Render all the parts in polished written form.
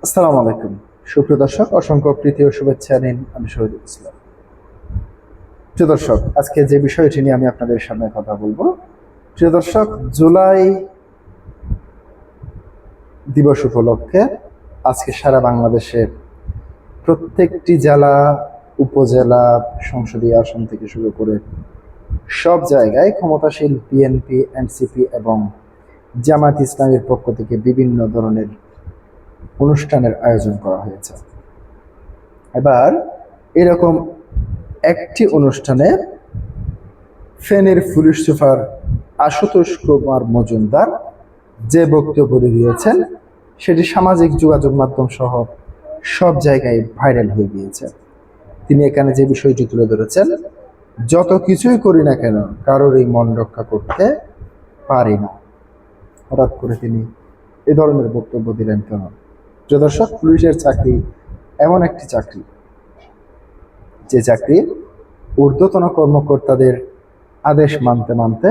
আসসালামু আলাইকুম সুপ্রিয় দর্শক, অসংখ্য প্রীতি ও শুভেচ্ছা নিন। আমি শহীদুল ইসলাম। প্রিয় দর্শক, আজকে যে বিষয়টি নিয়ে আমি আপনাদের সামনে কথা বলবো, প্রিয় দর্শক, জুলাই দিবস উপলক্ষে আজকে সারা বাংলাদেশের প্রত্যেকটি জেলা, উপজেলা, সংসদীয় আসন থেকে শুরু করে সব জায়গায় ক্ষমতাসীন বিএনপি, এনসিপি এবং জামায়াত ইসলামের পক্ষ থেকে বিভিন্ন ধরনের অনুষ্ঠানের আয়োজন করা হয়েছে। এবার এরকম একটি অনুষ্ঠানে ফেনীর পুলিশ সুপার আশুতোষ কুমার মজুমদার যে বক্তব্যটি দিয়েছেন সেটি সামাজিক যোগাযোগ মাধ্যম সহ সব জায়গায় ভাইরাল হয়ে গিয়েছে। তিনি এখানে যে বিষয়টি তুলে ধরেছেন, যত কিছুই করি না কেন কারোর এই মন রক্ষা করতে পারি না। হঠাৎ করে তিনি এ ধরনের বক্তব্য দিলেন কেন? প্রিয় দর্শক, পুলিশের চাকরি এমন একটি চাকরি যে চাকরি ঊর্ধ্বতন কর্মকর্তাদের আদেশ মানতে মানতে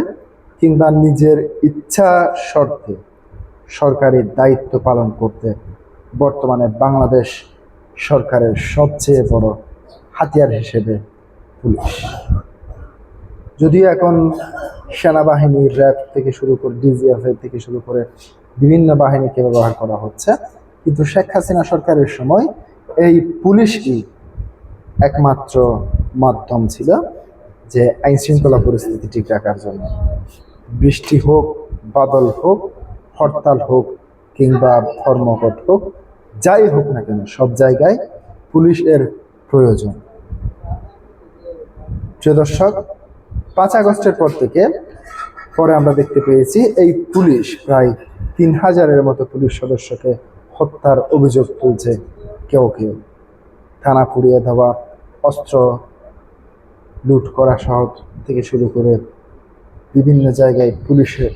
কিংবা নিজের ইচ্ছা শর্তে সরকারি দায়িত্ব পালন করতে বর্তমানে বাংলাদেশ সরকারের সবচেয়ে বড় হাতিয়ার হিসেবে পুলিশ। যদিও এখন সেনাবাহিনী, র্যাব থেকে শুরু করে ডিজিএফ থেকে শুরু করে বিভিন্ন বাহিনীকে ব্যবহার করা হচ্ছে, কিন্তু শেখ হাসিনা সরকারের সময় এই পুলিশই একমাত্র মাধ্যম ছিল যে আইন শৃঙ্খলা পরিস্থিতি ঠিক রাখার জন্য। বৃষ্টি হোক, বাদল হোক, হরতাল হোক কিংবা ধর্মঘট হোক, যাই হোক না কেন সব জায়গায় পুলিশের প্রয়োজন। প্রিয় দর্শক, 5 আগস্টের পর থেকে পরে আমরা দেখতে পেয়েছি এই পুলিশ প্রায় 3000-এর মতো পুলিশ সদস্যকে হত্যার অভিযোগ তুলছে কেউ কেউ। থানা পুড়িয়ে দেওয়া, অস্ত্র লুট করা সহ থেকে শুরু করে বিভিন্ন জায়গায় পুলিশের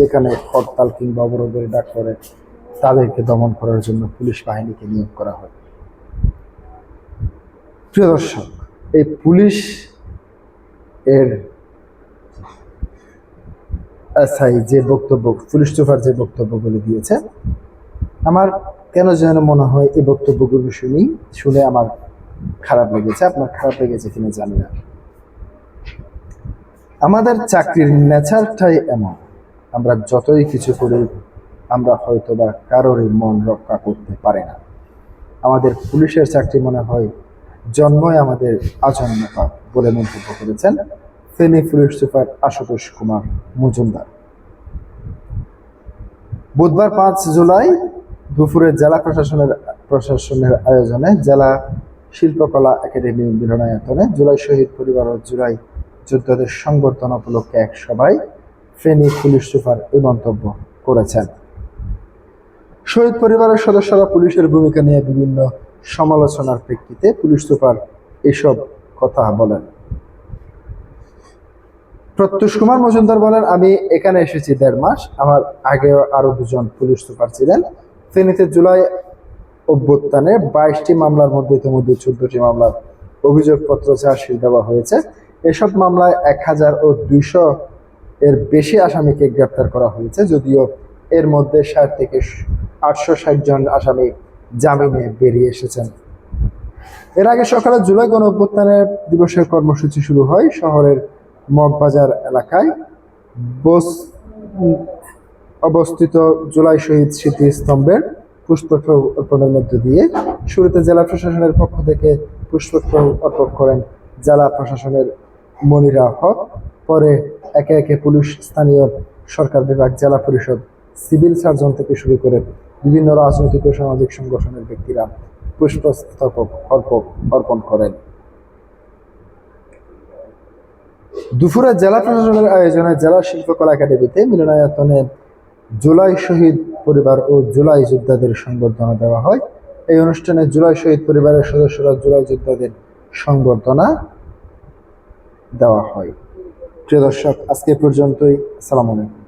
যেখানে হরতাল কিংবা অবরোধের ডাক করে তাদেরকে দমন করার জন্য পুলিশ বাহিনীকে নিয়োগ করা হয়। প্রিয় দর্শক, এই পুলিশ এর এসআই যে বক্তব্য, পুলিশ সুপার যে বক্তব্যগুলি দিয়েছে, আমার কেন যেন মনে হয় এই বক্তব্যগুলো শুনে আমার খারাপ লেগেছে। আপনার খারাপ লেগেছে কিনা জানি না। আমাদের চাকরির নেচারটাই এমন, আমরা যতই কিছু করি আমরা হয়তো বা কারোরই মন রক্ষা করতে পারি না। আমাদের পুলিশের চাকরি মনে হয় জন্মই আমাদের আজন্ম পাপ বলে মন্তব্য করেছেন ফেনী পুলিশ সুপার আশুতোষ কুমার মজুমদার। বুধবার 5 জুলাই দুপুরে জেলা প্রশাসনের আয়োজনে জেলা শিল্পকলা একাডেমি মিলনায়তনে জুলাই শহীদ পরিবার ও জুলাই যোদ্ধাদের সংবর্ধনা উপলক্ষে এক সভায় ফেনী পুলিশ সুপার এই মন্তব্য করেছেন। শহীদ পরিবারের সদস্যরা পুলিশের ভূমিকা নিয়ে বিভিন্ন সমালোচনার প্রেক্ষিতে পুলিশ সুপার এসব কথা বলেন। প্রত্যুষ কুমার মজুমদার বলেন, আমি এখানে এসেছি 1.5 মাস। আমার আগেও আরো 2 জন পুলিশ সুপার ছিলেন। ফেনীতে জুলাই অভ্যুত্থানে 22টি মামলার মধ্যে ইতিমধ্যে 14টি মামলার অভিযোগপত্র চার্জশিট দেওয়া হয়েছে। এসব মামলায় 1200 এর বেশি আসামিকে গ্রেপ্তার করা হয়েছে, যদিও এর মধ্যে 60 থেকে 860 জন আসামি জামিনে বেরিয়ে এসেছেন। এর আগে সকালে জুলাই গণ অভ্যুত্থান দিবসের কর্মসূচি শুরু হয়। শহরের মগবাজার এলাকায় অবস্থিত জুলাই শহীদ স্মৃতিস্তম্ভের পুষ্পস্তবক অর্পণের মধ্য দিয়ে শুরুতে জেলা প্রশাসনের পক্ষ থেকে পুষ্পস্তবক অর্পণ করেন জেলা প্রশাসনের মনিরা হক। পরে একে একে পুলিশ, স্থানীয় সরকার বিভাগ, জেলা পরিষদ, সিভিল সার্জন থেকে শুরু করে বিভিন্ন রাজনৈতিক ও সামাজিক সংগঠনের ব্যক্তিরা পুষ্পস্তবক অর্পণ করেন। দুপুরে জেলা প্রশাসনের আয়োজনে জেলা শিল্পকলা একাডেমিতে মিলনায়তনে জুলাই শহীদ পরিবার ও জুলাই যোদ্ধাদের সংবর্ধনা দেওয়া হয়। এই অনুষ্ঠানে জুলাই শহীদ পরিবারের সদস্যরা জুলাই যোদ্ধাদের সংবর্ধনা দেওয়া হয়। প্রিয় দর্শক, আজকে পর্যন্তই। আসসালামু আলাইকুম।